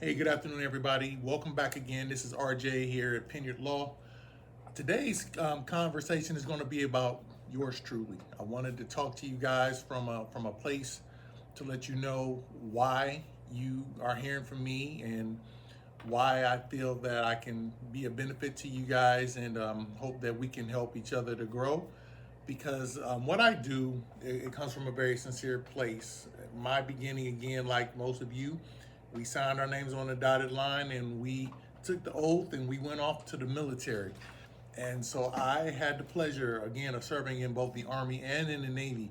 Hey, good afternoon, everybody. Welcome back again. This is RJ here at Pinyerd Law. Today's conversation is going to be about yours truly. I wanted to talk to you guys from a place to let you know why you are hearing from me and why I feel that I can be a benefit to you guys, and hope that we can help each other to grow. Because what I do, it comes from a very sincere place. My beginning, again, like most of you, we signed our names on a dotted line and we took the oath and we went off to the military. And so I had the pleasure, again, of serving in both the Army and in the Navy.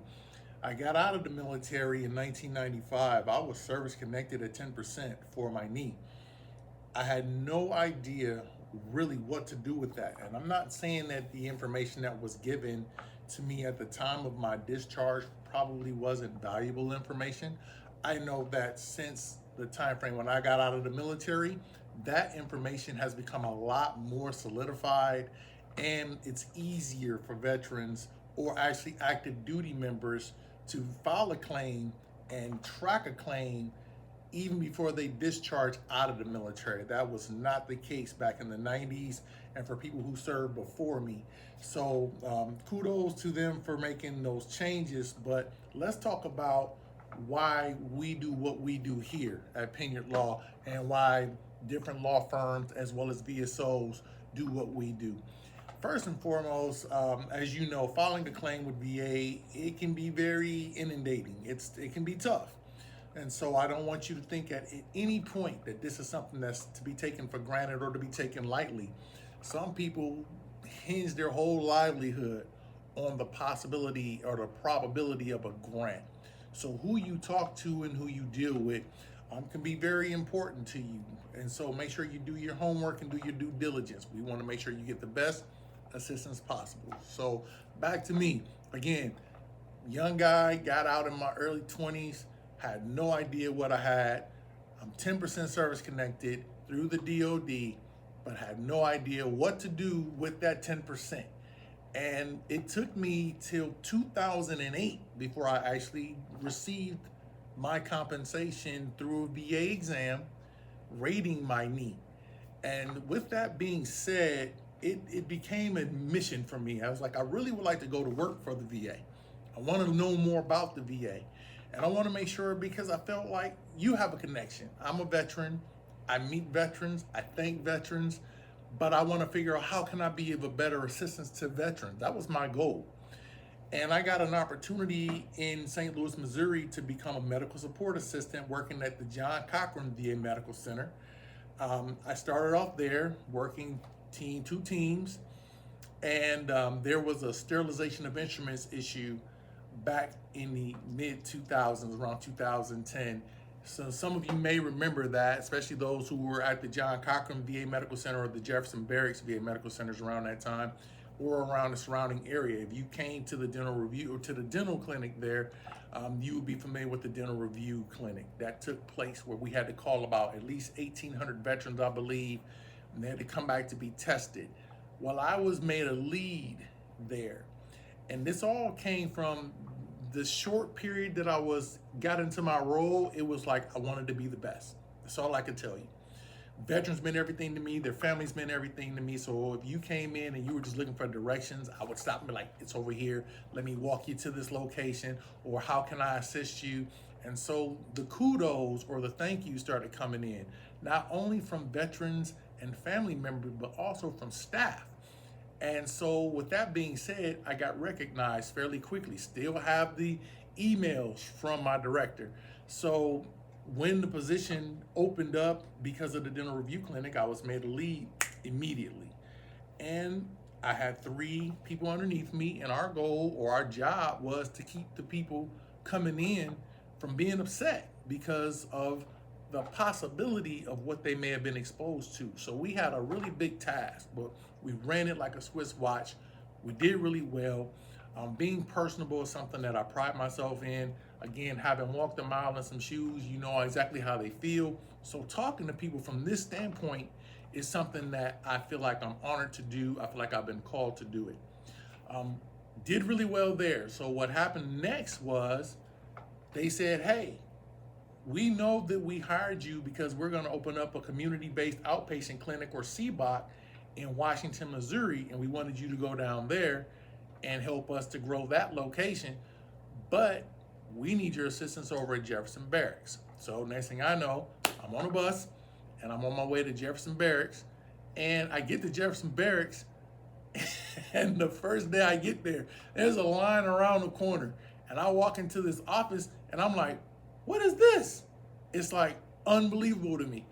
I got out of the military in 1995. I was service connected at 10% for my knee. I had no idea really what to do with that. And I'm not saying that the information that was given to me at the time of my discharge probably wasn't valuable information. I know that since the time frame when I got out of the military, that information has become a lot more solidified, and it's easier for veterans or actually active duty members to file a claim and track a claim even before they discharge out of the military. That was not the case back in the 90s and for people who served before me. So kudos to them for making those changes, but let's talk about why we do what we do here at Pinyerd Law and why different law firms as well as VSOs do what we do. First and foremost, as you know, filing a claim with VA, it can be very inundating. It can be tough. And so I don't want you to think at any point that this is something that's to be taken for granted or to be taken lightly. Some people hinge their whole livelihood on the possibility or the probability of a grant. So who you talk to and who you deal with can be very important to you. And so make sure you do your homework and do your due diligence. We want to make sure you get the best assistance possible. So back to me. Again, young guy, got out in my early 20s, had no idea what I had. I'm 10% service connected through the DOD, but had no idea what to do with that 10%. And it took me till 2008 before I actually received my compensation through a VA exam rating my knee. And with that being said, it became a mission for me. I was like, I really would like to go to work for the VA. I want to know more about the VA. And I want to make sure, because I felt like you have a connection. I'm a veteran. I meet veterans. I thank veterans. But I want to figure out how can I be of a better assistance to veterans. That was my goal. And I got an opportunity in St. Louis, Missouri to become a medical support assistant working at the John Cochran VA Medical Center. I started off there working two teams. And there was a sterilization of instruments issue back in the mid 2000s, around 2010. So some of you may remember that, especially those who were at the John Cochran VA Medical Center or the Jefferson Barracks VA Medical Centers around that time, or around the surrounding area. If you came to the dental review or to the dental clinic there, you would be familiar with the dental review clinic. That took place where we had to call about at least 1,800 veterans, I believe, and they had to come back to be tested. Well, I was made a lead there. And this all came from the short period that I got into my role. It was like I wanted to be the best. That's all I can tell you. Veterans meant everything to me. Their families meant everything to me. So if you came in and you were just looking for directions, I would stop and be like, it's over here. Let me walk you to this location, or how can I assist you? And so the kudos or the thank you started coming in, not only from veterans and family members, but also from staff. And so with that being said, I got recognized fairly quickly. Still have the emails from my director. So when the position opened up because of the dental review clinic, I was made a lead immediately. And I had 3 people underneath me, and our goal or our job was to keep the people coming in from being upset because of the possibility of what they may have been exposed to. So we had a really big task, but we ran it like a Swiss watch. We did really well. Being personable is something that I pride myself in. Again, having walked a mile in some shoes, you know exactly how they feel. So talking to people from this standpoint is something that I feel like I'm honored to do. I feel like I've been called to do it. Did really well there. So what happened next was they said, hey, we know that we hired you because we're going to open up a community-based outpatient clinic, or CBOC, in Washington, Missouri, and we wanted you to go down there and help us to grow that location. But we need your assistance over at Jefferson Barracks. So next thing I know, I'm on a bus and I'm on my way to Jefferson Barracks, and I get to Jefferson Barracks, and the first day I get there, there's a line around the corner, and I walk into this office and I'm like, what is this? It's like unbelievable to me.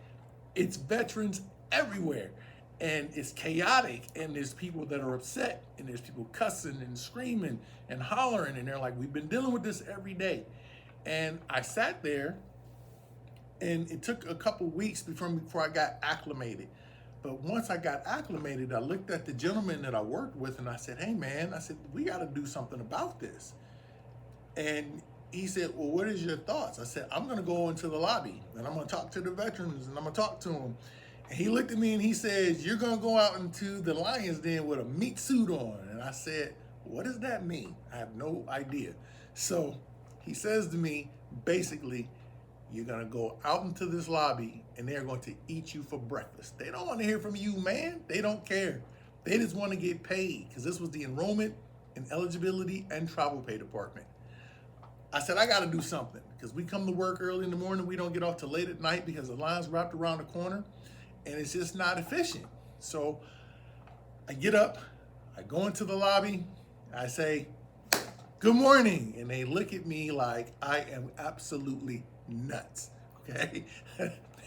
It's veterans everywhere, and it's chaotic, and there's people that are upset, and there's people cussing and screaming and hollering, and they're like, we've been dealing with this every day. And I sat there, and it took a couple weeks before I got acclimated. But once I got acclimated, I looked at the gentleman that I worked with, and I said, hey man, I said, we got to do something about this. And he said, well, what is your thoughts? I said, I'm going to go into the lobby, and I'm going to talk to the veterans, and I'm going to talk to them. And he looked at me and he says, you're going to go out into the lion's den with a meat suit on. And I said, what does that mean? I have no idea. So he says to me, basically, you're going to go out into this lobby and they're going to eat you for breakfast. They don't want to hear from you, man. They don't care. They just want to get paid, because this was the enrollment and eligibility and travel pay department. I said, I got to do something, because we come to work early in the morning. We don't get off till late at night because the line's wrapped around the corner, and it's just not efficient. So I get up, I go into the lobby, I say, good morning. And they look at me like I am absolutely nuts, okay?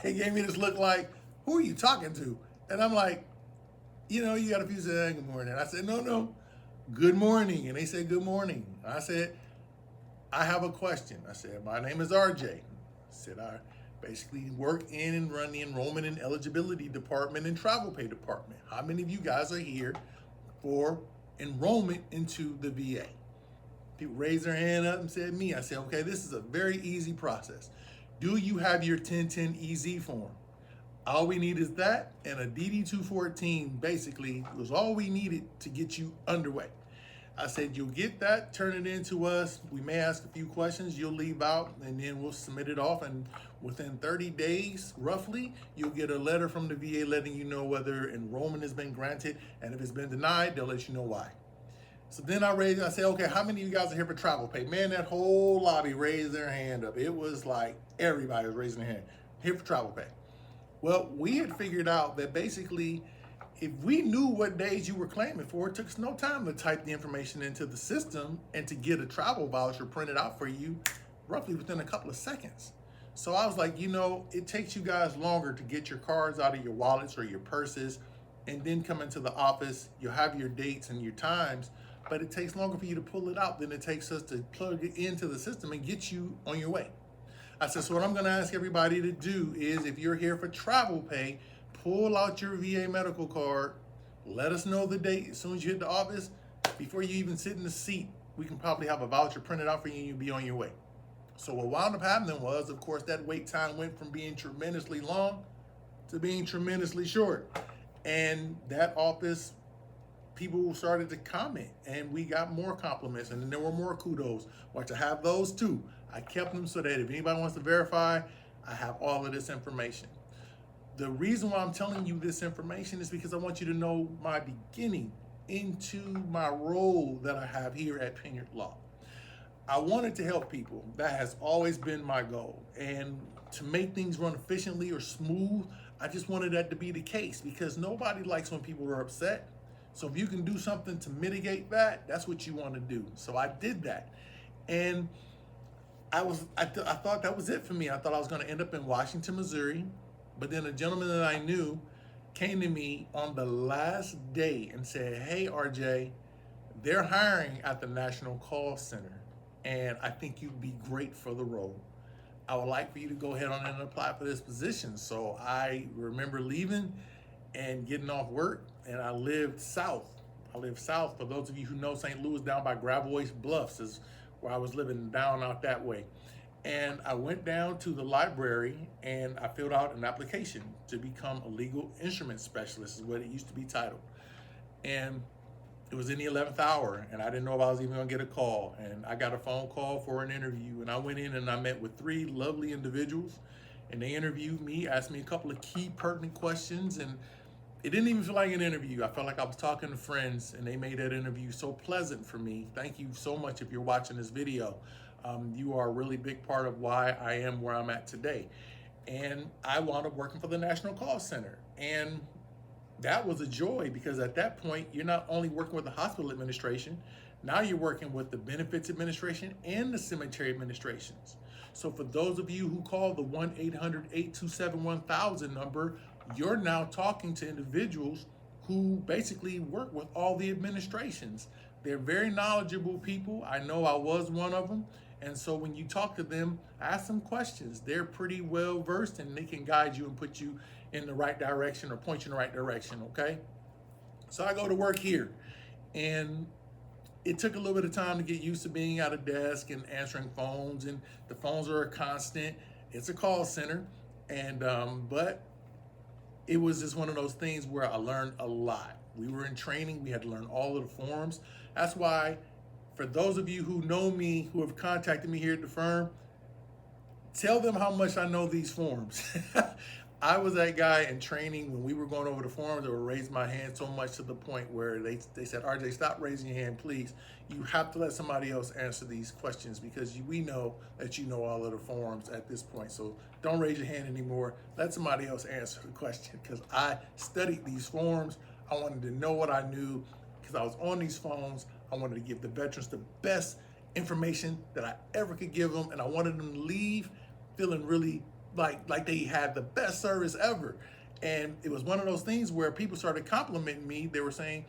They gave me this look like, who are you talking to? And I'm like, you know, you got a few say, good morning. I said, no, good morning. And they said, good morning. I said, I have a question. I said, my name is RJ. I said, I basically work in and run the enrollment and eligibility department and travel pay department. How many of you guys are here for enrollment into the VA? People raised their hand up and said me. I said, okay, this is a very easy process. Do you have your 1010 EZ form? All we need is that, and a DD-214 basically was all we needed to get you underway. I said, you'll get that, turn it in to us. We may ask a few questions, you'll leave out, and then we'll submit it off. And within 30 days, roughly, you'll get a letter from the VA letting you know whether enrollment has been granted. And if it's been denied, they'll let you know why. So then I said, okay, how many of you guys are here for travel pay? Man, that whole lobby raised their hand up. It was like everybody was raising their hand. Here for travel pay. Well, we had figured out that basically, if we knew what days you were claiming for, it took us no time to type the information into the system and to get a travel voucher printed out for you roughly within a couple of seconds. So I was like, you know, it takes you guys longer to get your cards out of your wallets or your purses and then come into the office. You'll have your dates and your times, but it takes longer for you to pull it out than it takes us to plug it into the system and get you on your way. I said, so what I'm gonna ask everybody to do is, if you're here for travel pay, pull out your VA medical card, let us know the date as soon as you hit the office. Before you even sit in the seat, we can probably have a voucher printed out for you and you'll be on your way. So what wound up happening was, of course, that wait time went from being tremendously long to being tremendously short. And that office, people started to comment, and we got more compliments, and then there were more kudos. Well, to have those too, I kept them so that if anybody wants to verify, I have all of this information. The reason why I'm telling you this information is because I want you to know my beginning into my role that I have here at Pinyerd Law. I wanted to help people. That has always been my goal. And to make things run efficiently or smooth, I just wanted that to be the case, because nobody likes when people are upset. So if you can do something to mitigate that, that's what you want to do. So I did that. And I thought that was it for me. I thought I was going to end up in Washington, Missouri. But then a gentleman that I knew came to me on the last day and said, hey, RJ, they're hiring at the National Call Center, and I think you'd be great for the role. I would like for you to go ahead on and apply for this position. So I remember leaving and getting off work, and I lived south. For those of you who know St. Louis, down by Gravois Bluffs is where I was living, down out that way. And I went down to the library and I filled out an application to become a legal instrument specialist, is what it used to be titled. And It was in the 11th hour, and I didn't know if I was even gonna get a call. And I got a phone call for an interview, and I went in and I met with 3 lovely individuals, and they interviewed me, asked me a couple of key pertinent questions, and it didn't even feel like an interview. I felt like I was talking to friends, and they made that interview so pleasant for me. Thank you so much if you're watching this video. You are a really big part of why I am where I'm at today. And I wound up working for the National Call Center. And that was a joy, because at that point, you're not only working with the hospital administration, now you're working with the benefits administration and the cemetery administrations. So for those of you who call the 1-800-827-1000 number, you're now talking to individuals who basically work with all the administrations. They're very knowledgeable people. I know I was one of them. And so when you talk to them, ask them questions. They're pretty well versed, and they can guide you and put you in the right direction or point you in the right direction, okay? So I go to work here, and it took a little bit of time to get used to being at a desk and answering phones, and the phones are a constant. It's a call center, and but it was just one of those things where I learned a lot. We were in training. We had to learn all of the forms. That's why, for those of you who know me, who have contacted me here at the firm, tell them how much I know these forms. I was that guy in training when we were going over the forms. I would raise my hand so much to the point where they said, RJ, stop raising your hand, please. You have to let somebody else answer these questions, because we know that you know all of the forms at this point. So don't raise your hand anymore. Let somebody else answer the question, because I studied these forms. I wanted to know what I knew, because I was on these phones. I wanted to give the veterans the best information that I ever could give them, and I wanted them to leave feeling really like they had the best service ever. And it was one of those things where people started complimenting me. They were saying,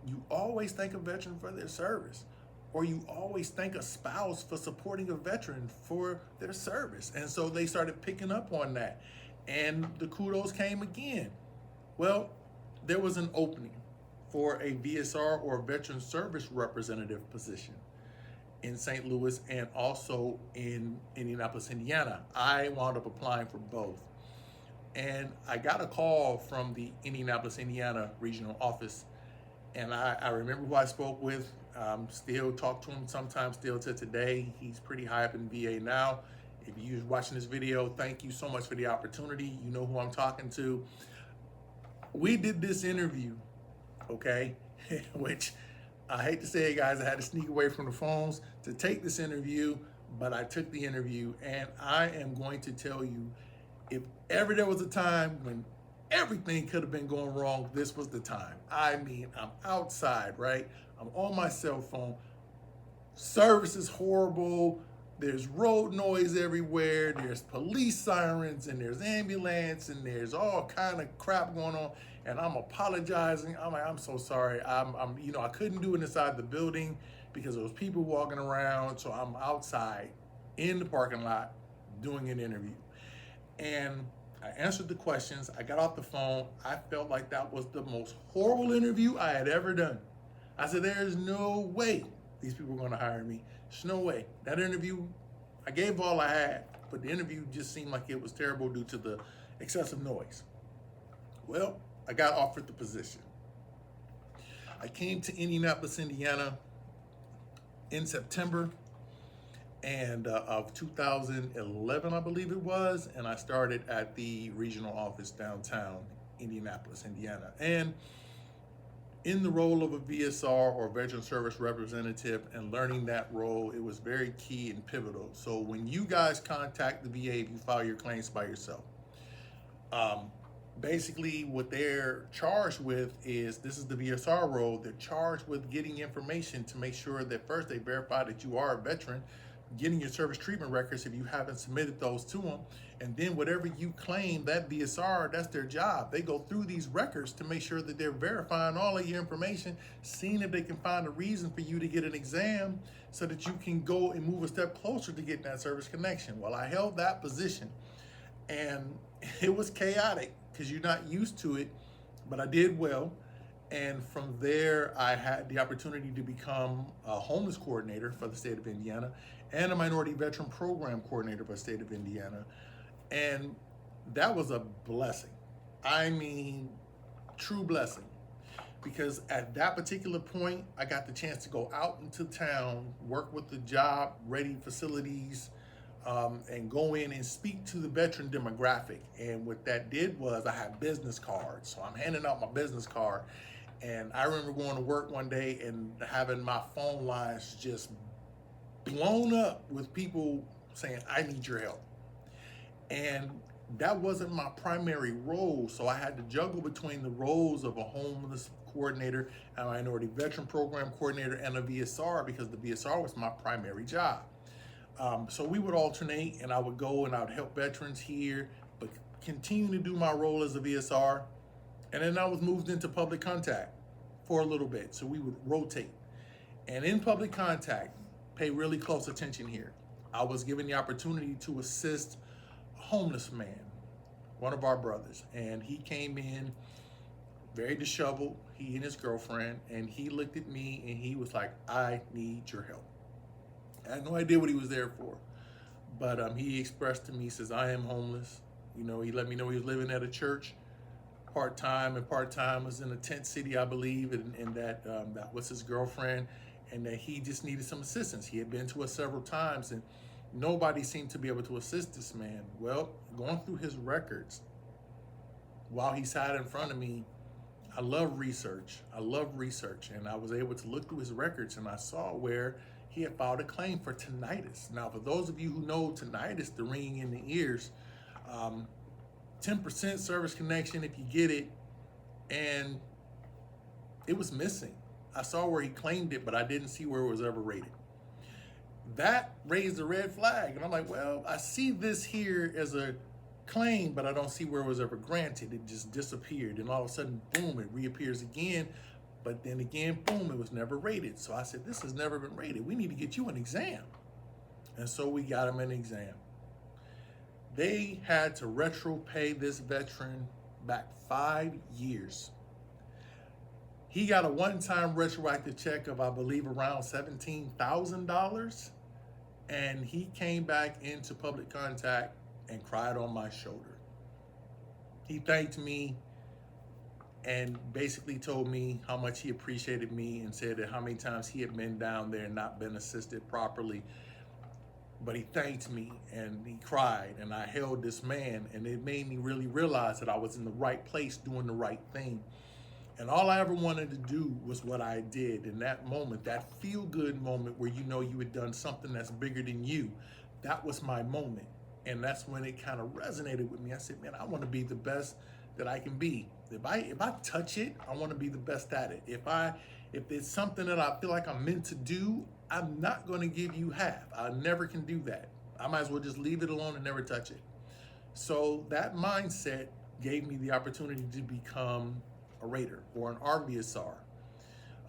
you always thank a veteran for their service, or you always thank a spouse for supporting a veteran for their service. And so they started picking up on that, and the kudos came again. Well, there was an opening for a VSR, or Veteran Service Representative position, in St. Louis and also in Indianapolis, Indiana. I wound up applying for both. And I got a call from the Indianapolis, Indiana regional office. And I remember who I spoke with, still talk to him sometimes, still to today. He's pretty high up in VA now. If you're watching this video, thank you so much for the opportunity. You know who I'm talking to. We did this interview, okay, which I hate to say it, guys, I had to sneak away from the phones to take this interview, but I took the interview, and I am going to tell you, if ever there was a time when everything could have been going wrong, this was the time. I mean, I'm outside, right? I'm on my cell phone. Service is horrible. There's road noise everywhere. There's police sirens, and there's ambulance, and there's all kind of crap going on. And I'm apologizing. I'm like, I'm so sorry. You know, I couldn't do it inside the building because there was people walking around. So I'm outside in the parking lot doing an interview. And I answered the questions. I got off the phone. I felt like that was the most horrible interview I had ever done. I said, there's no way these people are going to hire me. There's no way. That interview, I gave all I had, but the interview just seemed like it was terrible due to the excessive noise. Well, I got offered the position. I came to Indianapolis, Indiana in September of 2011, I believe it was, and I started at the regional office downtown Indianapolis, Indiana. And in the role of a VSR, or Veteran Service Representative, and learning that role, it was very key and pivotal. So when you guys contact the VA, if you file your claims by yourself, basically what they're charged with is, this is the VSR role, they're charged with getting information to make sure that first they verify that you are a veteran, getting your service treatment records if you haven't submitted those to them, and then whatever you claim, that VSR, that's their job. They go through these records to make sure that they're verifying all of your information, seeing if they can find a reason for you to get an exam so that you can go and move a step closer to getting that service connection. Well, I held that position, and it was chaotic because you're not used to it, but I did well. And from there, I had the opportunity to become a homeless coordinator for the state of Indiana and a minority veteran program coordinator for the state of Indiana. And that was a blessing. I mean, true blessing. because at that particular point, I got the chance to go out into town, work with the job ready facilities, and go in and speak to the veteran demographic. And what that did was I had business cards. So I'm handing out my business card. And I remember going to work one day and having my phone lines just blown up with people saying, I need your help. And that wasn't my primary role. So I had to juggle between the roles of a homeless coordinator, a minority veteran program coordinator, and a VSR, because the VSR was my primary job. So we would alternate, and I would go and I would help veterans here, but continue to do my role as a VSR. And then I was moved into public contact for a little bit. So we would rotate. And in public contact, pay really close attention here. I was given the opportunity to assist a homeless man, one of our brothers. And he came in very disheveled, he and his girlfriend, and he looked at me and he was like, I need your help. I had no idea what he was there for, but he expressed to me, he says, I am homeless. You know, he let me know he was living at a church part-time, and part-time was in a tent city, I believe, and that was his girlfriend, and that he just needed some assistance. He had been to us several times, and nobody seemed to be able to assist this man. Well, going through his records, while he sat in front of me, I love research, and I was able to look through his records, and I saw where he had filed a claim for tinnitus. Now, for those of you who know tinnitus, the ringing in the ears, 10% service connection if you get it, and it was missing. I saw where he claimed it, but I didn't see where it was ever rated. That raised a red flag, and I'm like, well, I see this here as a claim, but I don't see where it was ever granted. It just disappeared, and all of a sudden, boom, it reappears again. But then again, boom, it was never rated. So I said, this has never been rated. We need to get you an exam. And so we got him an exam. They had to retro pay this veteran back 5 years. He got a one-time retroactive check of, I believe, around $17,000. And he came back into public contact and cried on my shoulder. He thanked me and basically told me how much he appreciated me, and said that how many times he had been down there and not been assisted properly. But he thanked me and he cried, and I held this man, and it made me really realize that I was in the right place doing the right thing. And all I ever wanted to do was what I did in that moment, that feel-good moment where you know you had done something that's bigger than you. That was my moment. And that's when it kind of resonated with me. I said, man, I want to be the best that I can be. If I touch it, I want to be the best at it. If it's something that I feel like I'm meant to do, I'm not going to give you half. I never can do that. I might as well just leave it alone and never touch it. So that mindset gave me the opportunity to become a rater, or an RVSR.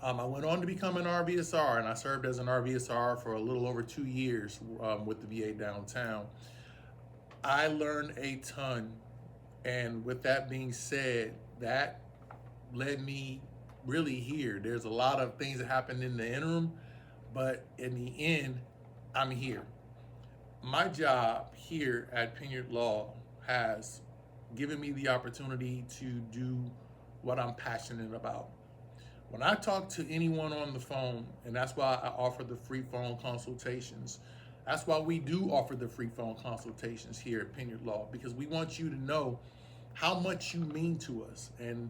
I went on to become an RVSR, and I served as an RVSR for a little over 2 years with the VA downtown. I learned a ton, and with that being said, that led me really here. There's a lot of things that happened in the interim, but in the end, I'm here. My job here at Pinyerd Law has given me the opportunity to do what I'm passionate about. When I talk to anyone on the phone, and that's why I offer the free phone consultations. That's why we do offer the free phone consultations here at Pinyerd Law, because we want you to know how much you mean to us. And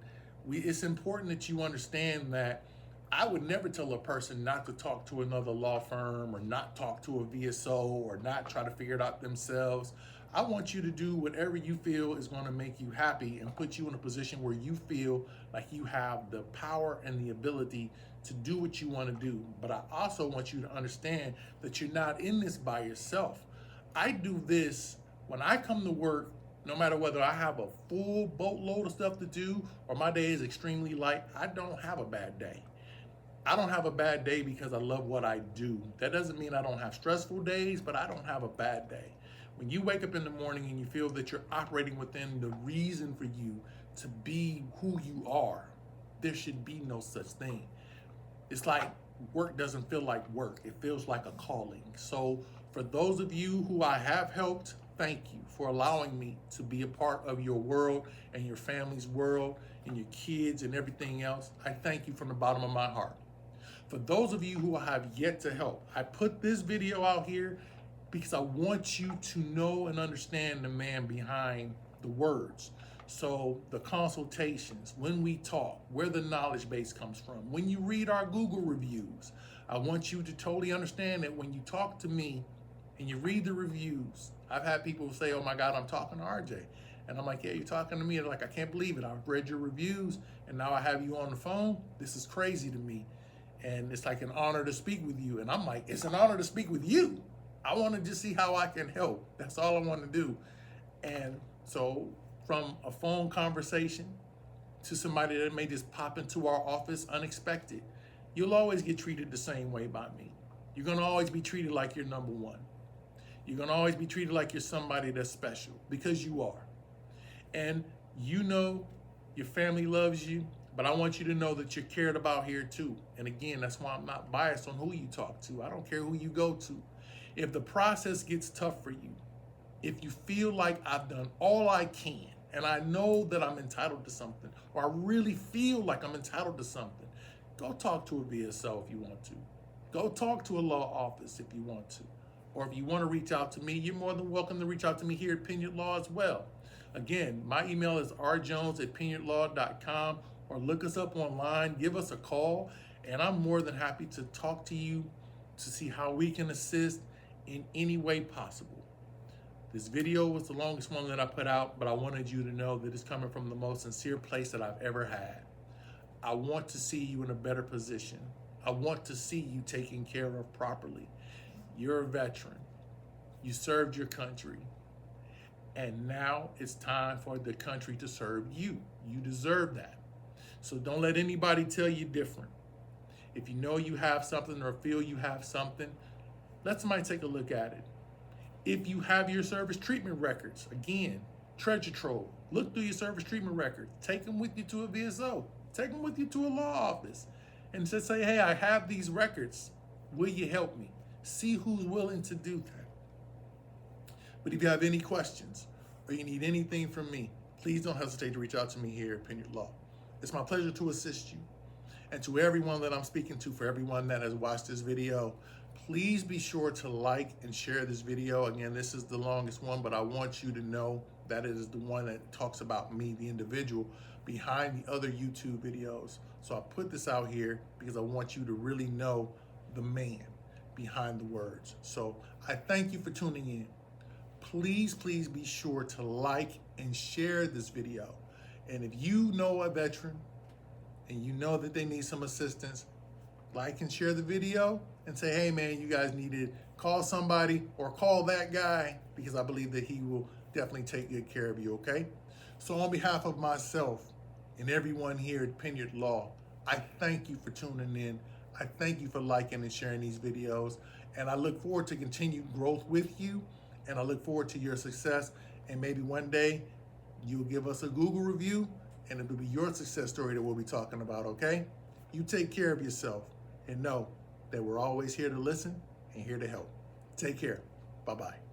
it's important that you understand that I would never tell a person not to talk to another law firm, or not talk to a VSO, or not try to figure it out themselves. I want you to do whatever you feel is going to make you happy and put you in a position where you feel like you have the power and the ability to do what you want to do. But I also want you to understand that you're not in this by yourself. I do this when I come to work, no matter whether I have a full boatload of stuff to do or my day is extremely light. I don't have a bad day. I don't have a bad day because I love what I do. That doesn't mean I don't have stressful days, but I don't have a bad day. When you wake up in the morning and you feel that you're operating within the reason for you to be who you are, there should be no such thing. It's like work doesn't feel like work. It feels like a calling. So for those of you who I have helped, thank you for allowing me to be a part of your world and your family's world and your kids and everything else. I thank you from the bottom of my heart. For those of you who have yet to help, I put this video out here because I want you to know and understand the man behind the words. So the consultations, when we talk, where the knowledge base comes from, when you read our Google reviews, I want you to totally understand that when you talk to me and you read the reviews, I've had people say, oh my God, I'm talking to RJ. And I'm like, yeah, you're talking to me. They're like, I can't believe it. I've read your reviews and now I have you on the phone. This is crazy to me. And it's like an honor to speak with you. And I'm like, it's an honor to speak with you. I want to just see how I can help. That's all I want to do. And so from a phone conversation to somebody that may just pop into our office unexpected, you'll always get treated the same way by me. You're going to always be treated like you're number one. You're going to always be treated like you're somebody that's special, because you are. And you know your family loves you, but I want you to know that you're cared about here too. And again, that's why I'm not biased on who you talk to. I don't care who you go to. If the process gets tough for you, if you feel like I've done all I can, and I know that I'm entitled to something, or I really feel like I'm entitled to something, go talk to a VSO if you want to. Go talk to a law office if you want to. Or if you want to reach out to me, you're more than welcome to reach out to me here at Pinyerd Law as well. Again, my email is rjones@pinyerdlaw.com, or look us up online, give us a call, and I'm more than happy to talk to you to see how we can assist in any way possible. This video was the longest one that I put out, but I wanted you to know that it's coming from the most sincere place that I've ever had. I want to see you in a better position. I want to see you taken care of properly. You're a veteran. You served your country. And now it's time for the country to serve you. You deserve that. So don't let anybody tell you different. If you know you have something or feel you have something, let somebody take a look at it. If you have your service treatment records, again, treasure trove. Look through your service treatment records. Take them with you to a VSO. Take them with you to a law office. And just say, hey, I have these records. Will you help me? See who's willing to do that. But if you have any questions or you need anything from me, please don't hesitate to reach out to me here at Pinyerd Law. It's my pleasure to assist you. And to everyone that I'm speaking to, for everyone that has watched this video, please be sure to like and share this video. Again, this is the longest one, but I want you to know that it is the one that talks about me, the individual, behind the other YouTube videos. So I put this out here because I want you to really know the man behind the words. So I thank you for tuning in. Please, please be sure to like and share this video. And if you know a veteran and you know that they need some assistance, like and share the video and say, hey man, you guys need to call somebody or call that guy, because I believe that he will definitely take good care of you, okay? So on behalf of myself and everyone here at Pinyerd Law, I thank you for tuning in. I thank you for liking and sharing these videos. And I look forward to continued growth with you. And I look forward to your success. And maybe one day you'll give us a Google review and it'll be your success story that we'll be talking about, okay? You take care of yourself and know that we're always here to listen and here to help. Take care. Bye-bye.